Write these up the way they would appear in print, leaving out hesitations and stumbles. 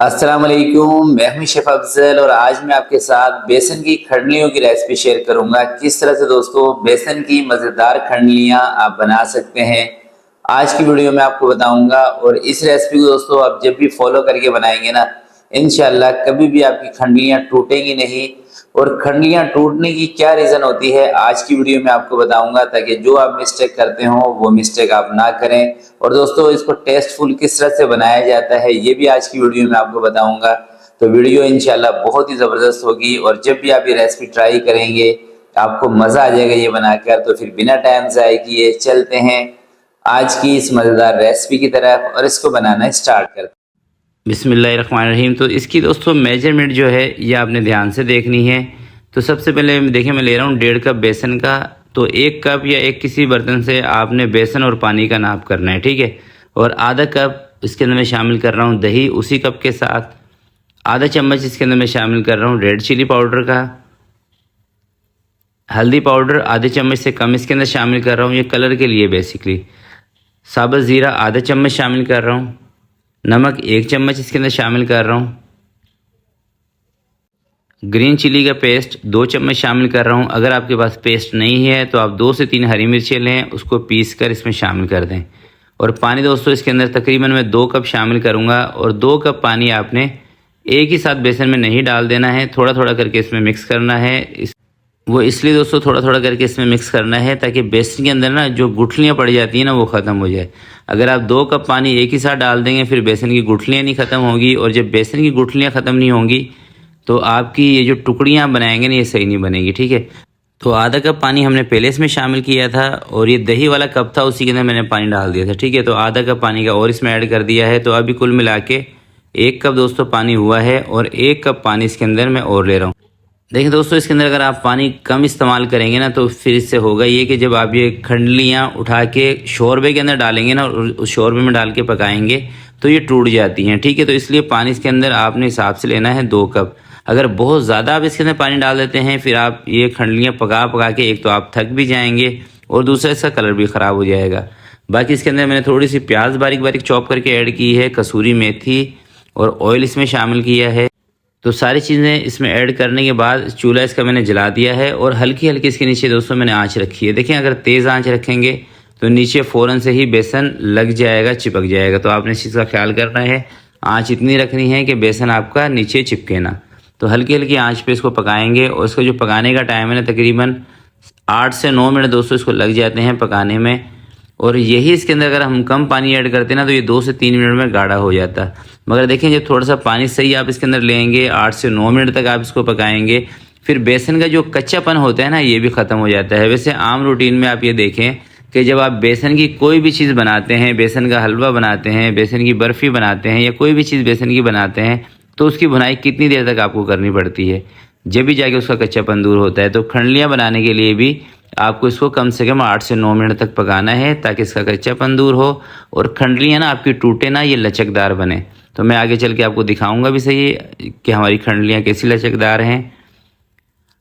अस्सलाम वालेकुम, मैं हूं शेफ अफजल और आज मैं आपके साथ बेसन की खंडलियों की रेसिपी शेयर करूंगा। किस तरह से दोस्तों बेसन की मज़ेदार खंडलियां आप बना सकते हैं, आज की वीडियो में आपको बताऊंगा। और इस रेसिपी को दोस्तों आप जब भी फॉलो करके बनाएंगे ना, इंशाल्लाह कभी भी आपकी खंडलियां टूटेंगी नहीं। और खंडलियां टूटने की क्या रीज़न होती है आज की वीडियो में आपको बताऊंगा, ताकि जो आप मिस्टेक करते हो वो मिस्टेक आप ना करें। और दोस्तों इसको टेस्टफुल किस तरह से बनाया जाता है ये भी आज की वीडियो में आपको बताऊंगा। तो वीडियो इंशाल्लाह बहुत ही ज़बरदस्त होगी और जब भी आप ये रेसिपी ट्राई करेंगे आपको मज़ा आ जाएगा ये बनाकर। तो फिर बिना टाइम ज़ाय किए चलते हैं आज की इस मज़ेदार रेसिपी की तरफ और इसको बनाना स्टार्ट करते हैं। बिस्मिल्लाहिर्रहमानिर्रहीम। तो इसकी दोस्तों मेजरमेंट जो है ये आपने ध्यान से देखनी है। तो सबसे पहले देखिए मैं ले रहा हूँ 1.5 कप बेसन का। तो 1 कप या एक किसी बर्तन से आपने बेसन और पानी का नाप करना है, ठीक है। और आधा कप इसके अंदर मैं शामिल कर रहा हूँ दही, उसी कप के साथ आधा चम्मच इसके अंदर मैं शामिल कर रहा हूँ रेड चिली पाउडर का। हल्दी पाउडर आधे चम्मच से कम इसके अंदर शामिल कर रहा हूँ, ये कलर के लिए बेसिकली। साबुत ज़ीरा आधा चम्मच शामिल कर रहा हूँ। नमक 1 चम्मच इसके अंदर शामिल कर रहा हूँ। ग्रीन चिली का पेस्ट 2 चम्मच शामिल कर रहा हूँ। अगर आपके पास पेस्ट नहीं है तो आप 2 से 3 हरी मिर्चें लें, उसको पीस कर इसमें शामिल कर दें। और पानी दोस्तों इसके अंदर तकरीबन मैं 2 कप शामिल करूँगा। और 2 कप पानी आपने एक ही साथ बेसन में नहीं डाल देना है, थोड़ा थोड़ा करके इसमें मिक्स करना है। वो इसलिए दोस्तों थोड़ा थोड़ा करके इसमें मिक्स करना है ताकि बेसन के अंदर ना जो गुठलियाँ पड़ जाती हैं ना वो ख़त्म हो जाए। अगर आप 2 कप पानी एक ही साथ डाल देंगे फिर बेसन की गुठलियाँ नहीं ख़त्म होगी, और जब बेसन की गुठलियाँ ख़त्म नहीं होंगी तो आपकी ये जो टुकड़ियाँ बनाएंगे ना ये सही नहीं बनेगी, ठीक है। तो आधा कप पानी हमने पहले इसमें शामिल किया था और ये दही वाला कप था उसी के अंदर मैंने पानी डाल दिया था, ठीक है। तो आधा कप पानी का और इसमें ऐड कर दिया है। तो अभी कुल मिला के 1 कप दोस्तों पानी हुआ है और 1 कप पानी इसके अंदर मैं और ले रहा हूँ। देखिए दोस्तों इसके अंदर अगर आप पानी कम इस्तेमाल करेंगे ना तो फिर इससे होगा ये कि जब आप ये खंडलियाँ उठा के शोरबे के अंदर डालेंगे ना और उस शोरबे में डाल के पकाएंगे तो ये टूट जाती हैं, ठीक है। तो इसलिए पानी इसके अंदर आपने हिसाब से लेना है 2 कप। अगर बहुत ज़्यादा आप इसके अंदर पानी डाल देते हैं फिर आप ये खंडलियाँ पका पका के एक तो आप थक भी जाएंगे और दूसरा इसका कलर भी ख़राब हो जाएगा। बाकी इसके अंदर मैंने थोड़ी सी प्याज बारीक बारीक चॉप करके ऐड की है, कसूरी मेथी और ऑयल इसमें शामिल किया है। तो सारी चीज़ें इसमें ऐड करने के बाद चूल्हा इसका मैंने जला दिया है और हल्की हल्की इसके नीचे दोस्तों मैंने आंच रखी है। देखें अगर तेज़ आंच रखेंगे तो नीचे फ़ौरन से ही बेसन लग जाएगा, चिपक जाएगा। तो आपने इस चीज़ का ख्याल करना है, आंच इतनी रखनी है कि बेसन आपका नीचे चिपके ना। तो हल्की हल्की आंच पे इसको पकाएंगे और इसका जो पकाने का टाइम है ना तकरीबन 8 से 9 मिनट दोस्तों इसको लग जाते हैं पकाने में। और यही इसके अंदर अगर हम कम पानी ऐड करते हैं ना तो ये 2 से 3 मिनट में गाढ़ा हो जाता है। मगर देखें जब थोड़ा सा पानी सही आप इसके अंदर लेंगे 8 से 9 मिनट तक आप इसको पकाएंगे फिर बेसन का जो कच्चापन होता है ना ये भी ख़त्म हो जाता है। वैसे आम रूटीन में आप ये देखें कि जब आप बेसन की कोई भी चीज़ बनाते हैं, बेसन का हलवा बनाते हैं, बेसन की बर्फ़ी बनाते हैं या कोई भी चीज़ बेसन की बनाते हैं तो उसकी भुनाई कितनी देर तक आपको करनी पड़ती है, जब भी जाके उसका कच्चापन दूर होता है। तो खंडलियाँ बनाने के लिए भी आपको इसको कम से कम 8 से 9 मिनट तक पकाना है ताकि इसका कच्चापन दूर हो और खंडलियाँ ना आपकी टूटे ना, ये लचकदार बने। तो मैं आगे चल के आपको दिखाऊंगा भी सही कि हमारी खंडलियाँ कैसी लचकदार हैं।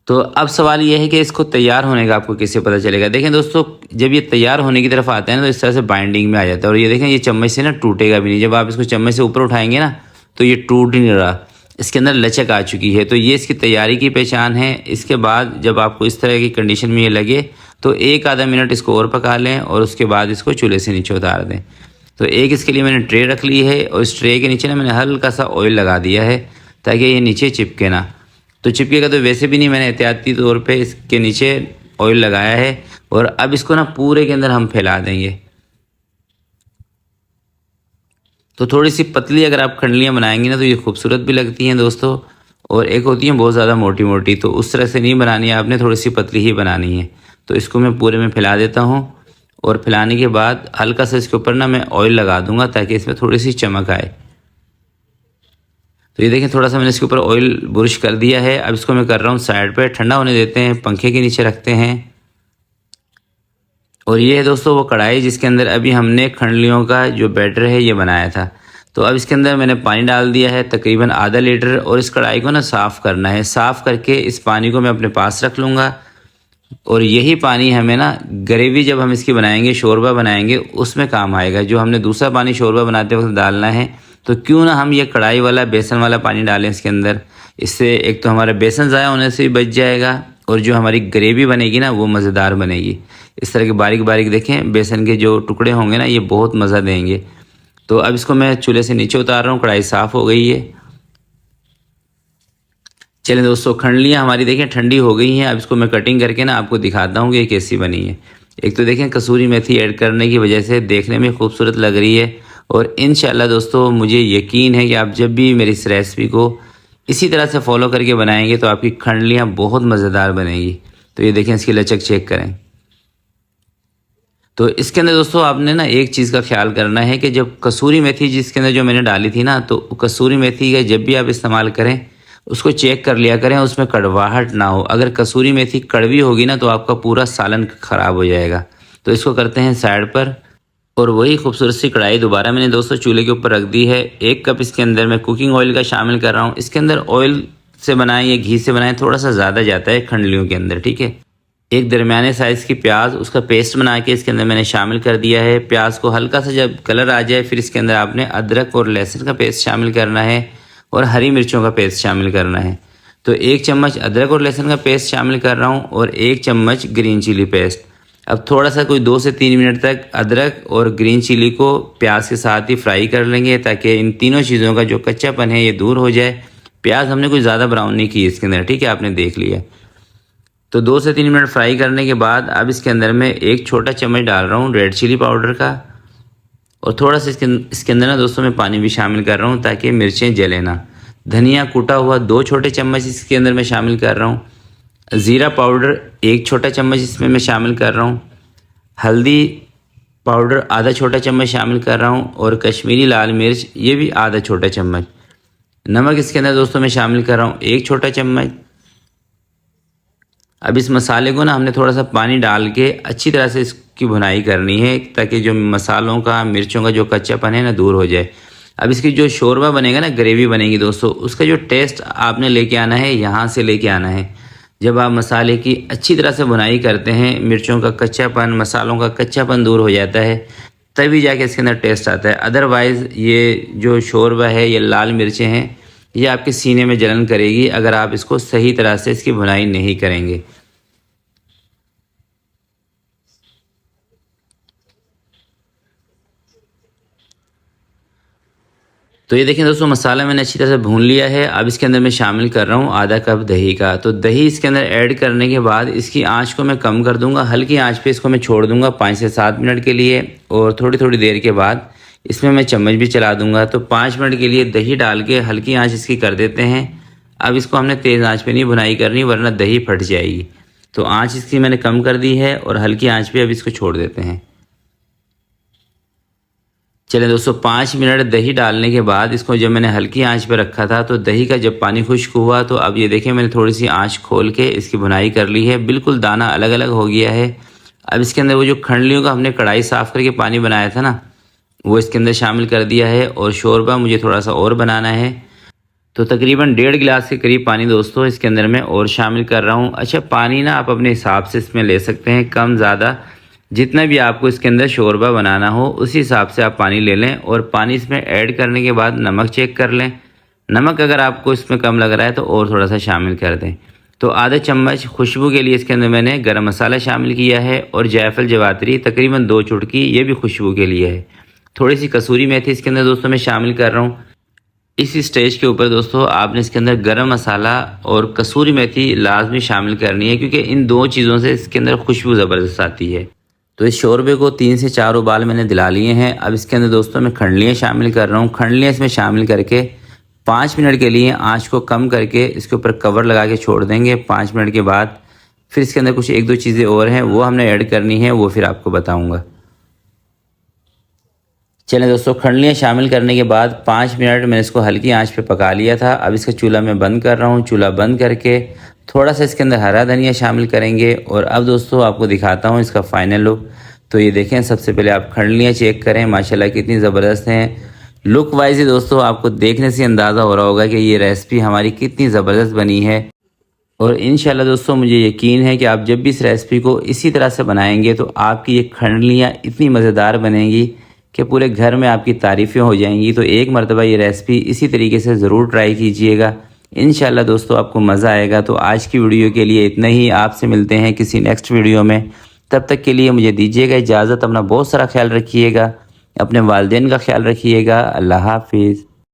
तो अब सवाल ये है कि इसको तैयार होने का आपको कैसे पता चलेगा। देखें दोस्तों जब ये तैयार होने की तरफ आता है ना तो इस तरह से बाइंडिंग में आ जाता है और ये देखें ये चम्मच से ना टूटेगा भी नहीं। जब आप इसको चम्मच से ऊपर उठाएंगे ना तो ये टूट ही नहीं रहा, इसके अंदर लचक आ चुकी है। तो ये इसकी तैयारी की पहचान है। इसके बाद जब आपको इस तरह की कंडीशन में ये लगे तो 1 आधा मिनट इसको और पका लें और उसके बाद इसको चूल्हे से नीचे उतार दें। तो एक इसके लिए मैंने ट्रे रख ली है और इस ट्रे के नीचे ना मैंने हल्का सा ऑयल लगा दिया है ताकि ये नीचे चिपके ना। तो चिपकेगा तो वैसे भी नहीं, मैंने एहतियाती तौर पे इसके नीचे ऑयल लगाया है। और अब इसको ना पूरे के अंदर हम फैला देंगे। तो थोड़ी सी पतली अगर आप खंडलियाँ बनाएंगे ना तो ये खूबसूरत भी लगती हैं दोस्तों, और एक होती हैं बहुत ज़्यादा मोटी मोटी, तो उस तरह से नहीं बनानी है, आपने थोड़ी सी पतली ही बनानी है। तो इसको मैं पूरे में फैला देता हूँ और फैलाने के बाद हल्का सा इसके ऊपर ना मैं ऑयल लगा दूंगा ताकि इसमें थोड़ी सी चमक आए। तो ये देखें थोड़ा सा मैंने इसके ऊपर ऑयल बुरश कर दिया है। अब इसको मैं कर रहा हूँ साइड पर ठंडा होने देते हैं, पंखे के नीचे रखते हैं। और ये है दोस्तों वो कढ़ाई जिसके अंदर अभी हमने खंडलियों का जो बैटर है ये बनाया था। तो अब इसके अंदर मैंने पानी डाल दिया है तकरीबन आधा लीटर और इस कढ़ाई को ना साफ़ करना है। साफ़ करके इस पानी को मैं अपने पास रख लूँगा और यही पानी हमें ना ग्रेवी जब हम इसकी बनाएंगे, शोरबा बनाएंगे, उसमें काम आएगा। जो हमने दूसरा पानी शोरबा बनाते वक्त डालना है तो क्यों ना हम ये कढ़ाई वाला बेसन वाला पानी डालें इसके अंदर। इससे एक तो हमारा बेसन ज़ाया होने से भी बच जाएगा और जो हमारी ग्रेवी बनेगी ना वो मज़ेदार बनेगी। इस तरह के बारीक बारीक देखें बेसन के जो टुकड़े होंगे ना ये बहुत मज़ा देंगे। तो अब इसको मैं चूल्हे से नीचे उतार रहा हूँ, कढ़ाई साफ़ हो गई है। चलें दोस्तों, खंडलियाँ हमारी देखें ठंडी हो गई हैं। अब इसको मैं कटिंग करके ना आपको दिखाता हूँ कि ये कैसी बनी है। एक तो देखें कसूरी मेथी ऐड करने की वजह से देखने में खूबसूरत लग रही है और इंशाल्लाह दोस्तों मुझे यकीन है कि आप जब भी मेरी इस रेसिपी को इसी तरह से फॉलो करके बनाएंगे तो आपकी खंडलियाँ बहुत मज़ेदार बनेगी। तो ये देखें इसकी लचक चेक करें। तो इसके अंदर दोस्तों आपने ना एक चीज़ का ख्याल करना है कि जब कसूरी मेथी जिसके अंदर जो मैंने डाली थी ना, तो कसूरी मेथी का जब भी आप इस्तेमाल करें उसको चेक कर लिया करें उसमें कड़वाहट ना हो। अगर कसूरी मेथी कड़वी होगी ना तो आपका पूरा सालन ख़राब हो जाएगा। तो इसको करते हैं साइड पर और वही खूबसूरत सी कढ़ाई दोबारा मैंने दोस्तों चूल्हे के ऊपर रख दी है। 1 कप इसके अंदर मैं कुकिंग ऑयल का शामिल कर रहा हूँ। इसके अंदर ऑयल से बनाएं या घी से बनाएं थोड़ा सा ज़्यादा जाता है खंडलियों के अंदर, ठीक है। एक दरमियाने साइज़ की प्याज उसका पेस्ट बना के इसके अंदर मैंने शामिल कर दिया है। प्याज को हल्का सा जब कलर आ जाए फिर इसके अंदर आपने अदरक और लहसुन का पेस्ट शामिल करना है और हरी मिर्चों का पेस्ट शामिल करना है। तो 1 चम्मच अदरक और लहसुन का पेस्ट शामिल कर रहा हूँ और 1 चम्मच ग्रीन चिली पेस्ट। अब थोड़ा सा कोई 2 से 3 मिनट तक अदरक और ग्रीन चिली को प्याज के साथ ही फ्राई कर लेंगे ताकि इन तीनों चीज़ों का जो कच्चापन है ये दूर हो जाए। प्याज हमने कोई ज़्यादा ब्राउन नहीं की इसके अंदर, ठीक है, आपने देख लिया। तो 2 से 3 मिनट फ्राई करने के बाद अब इसके अंदर मैं 1 छोटा चम्मच डाल रहा हूँ रेड चिली पाउडर का और थोड़ा सा इसके अंदर ना दोस्तों मैं पानी भी शामिल कर रहा हूँ ताकि मिर्चें जले ना। धनिया कूटा हुआ 2 छोटे चम्मच इसके अंदर मैं शामिल कर रहा हूँ। ज़ीरा पाउडर 1 छोटा चम्मच इसमें मैं शामिल कर रहा हूँ। हल्दी पाउडर आधा छोटा चम्मच शामिल कर रहा हूँ और कश्मीरी लाल मिर्च ये भी आधा छोटा चम्मच। नमक इसके अंदर दोस्तों मैं शामिल कर रहा हूँ 1 छोटा चम्मच। अब इस मसाले को ना हमने थोड़ा सा पानी डाल के अच्छी तरह से इसकी भुनाई करनी है ताकि जो मसालों का मिर्चों का जो कच्चापन है ना दूर हो जाए। अब इसकी जो शोरबा बनेगा ना, ग्रेवी बनेगी दोस्तों, उसका जो टेस्ट आपने लेके आना है यहाँ से लेके आना है। जब आप मसाले की अच्छी तरह से भुनाई करते हैं, मिर्चों का कच्चापन मसालों का कच्चापन दूर हो जाता है, तभी जाके इसके अंदर टेस्ट आता है। अदरवाइज़ ये जो शोरबा है ये लाल मिर्चें हैं ये आपके सीने में जलन करेगी अगर आप इसको सही तरह से इसकी भुनाई नहीं करेंगे। तो ये देखें दोस्तों मसाला मैंने अच्छी तरह से भून लिया है। अब इसके अंदर मैं शामिल कर रहा हूँ आधा कप दही का। तो दही इसके अंदर ऐड करने के बाद इसकी आंच को मैं कम कर दूंगा, हल्की आंच पे इसको मैं छोड़ दूंगा 5 से 7 मिनट के लिए और थोड़ी थोड़ी देर के बाद इसमें मैं चम्मच भी चला दूंगा। तो 5 मिनट के लिए दही डाल के हल्की आँच इसकी कर देते हैं। अब इसको हमने तेज़ आँच पर नहीं भुनाई करनी वरना दही फट जाएगी। तो आँच इसकी मैंने कम कर दी है और हल्की आँच पर अब इसको छोड़ देते हैं। चलें दोस्तों 5 मिनट दही डालने के बाद इसको जब मैंने हल्की आंच पे रखा था तो दही का जब पानी खुश्क हुआ तो अब ये देखें मैंने थोड़ी सी आंच खोल के इसकी भुनाई कर ली है, बिल्कुल दाना अलग अलग हो गया है। अब इसके अंदर वो जो खंडलियों का हमने कढ़ाई साफ़ करके पानी बनाया था ना वो इसके अंदर शामिल कर दिया है और शोरबा मुझे थोड़ा सा और बनाना है। तो तकरीबन 1.5 गिलास के करीब पानी दोस्तों इसके अंदर मैं और शामिल कर रहा हूँ। अच्छा पानी ना आप अपने हिसाब से इसमें ले सकते हैं, कम ज़्यादा जितना भी आपको इसके अंदर शोरबा बनाना हो उसी हिसाब से आप पानी ले लें। और पानी इसमें ऐड करने के बाद नमक चेक कर लें। नमक अगर आपको इसमें कम लग रहा है तो और थोड़ा सा शामिल कर दें। तो आधा चम्मच खुशबू के लिए इसके अंदर मैंने गरम मसाला शामिल किया है और जायफल जवात्री तकरीबन 2 चुटकी ये भी खुशबू के लिए है। थोड़ी सी कसूरी मेथी इसके अंदर दोस्तों मैं शामिल कर रहा हूँ। इस स्टेज के ऊपर दोस्तों आपने इसके अंदर गरम मसाला और कसूरी मेथी लाजमी शामिल करनी है क्योंकि इन 2 चीज़ों से इसके अंदर खुशबू ज़बरदस्त आती है। तो इस शोरबे को 3 से 4 उबाल मैंने दिला लिए हैं। अब इसके अंदर दोस्तों मैं खंडलियाँ शामिल कर रहा हूँ। खंडलियाँ इसमें शामिल करके 5 मिनट के लिए आंच को कम करके इसके ऊपर कवर लगा के छोड़ देंगे। 5 मिनट के बाद फिर इसके अंदर कुछ 1-2 चीज़ें और हैं वो हमने ऐड करनी है, वो फिर आपको बताऊँगा। चलें दोस्तों खंडलियाँ शामिल करने के बाद 5 मिनट मैंने इसको हल्की आंच पे पका लिया था। अब इसका चूल्हा मैं बंद कर रहा हूँ। चूल्हा बंद करके थोड़ा सा इसके अंदर हरा धनिया शामिल करेंगे और अब दोस्तों आपको दिखाता हूँ इसका फाइनल लुक। तो ये देखें सबसे पहले आप खंडलियाँ चेक करें, माशाल्लाह कितनी ज़बरदस्त हैं। लुक वाइज ही दोस्तों आपको देखने से अंदाज़ा हो रहा होगा कि ये रेसिपी हमारी कितनी ज़बरदस्त बनी है। और इंशाल्लाह दोस्तों मुझे यकीन है कि आप जब भी इस रेसिपी को इसी तरह से बनाएंगे तो आपकी ये खंडलियाँ इतनी मज़ेदार बनेंगी कि पूरे घर में आपकी तारीफ़ें हो जाएंगी। तो एक मरतबा ये रेसिपी इसी तरीके से ज़रूर ट्राई कीजिएगा, इंशाल्लाह दोस्तों आपको मज़ा आएगा। तो आज की वीडियो के लिए इतना ही, आपसे मिलते हैं किसी नेक्स्ट वीडियो में। तब तक के लिए मुझे दीजिएगा इजाज़त। अपना बहुत सारा ख्याल रखिएगा, अपने वालिदैन का ख्याल रखिएगा। अल्लाह हाफिज़।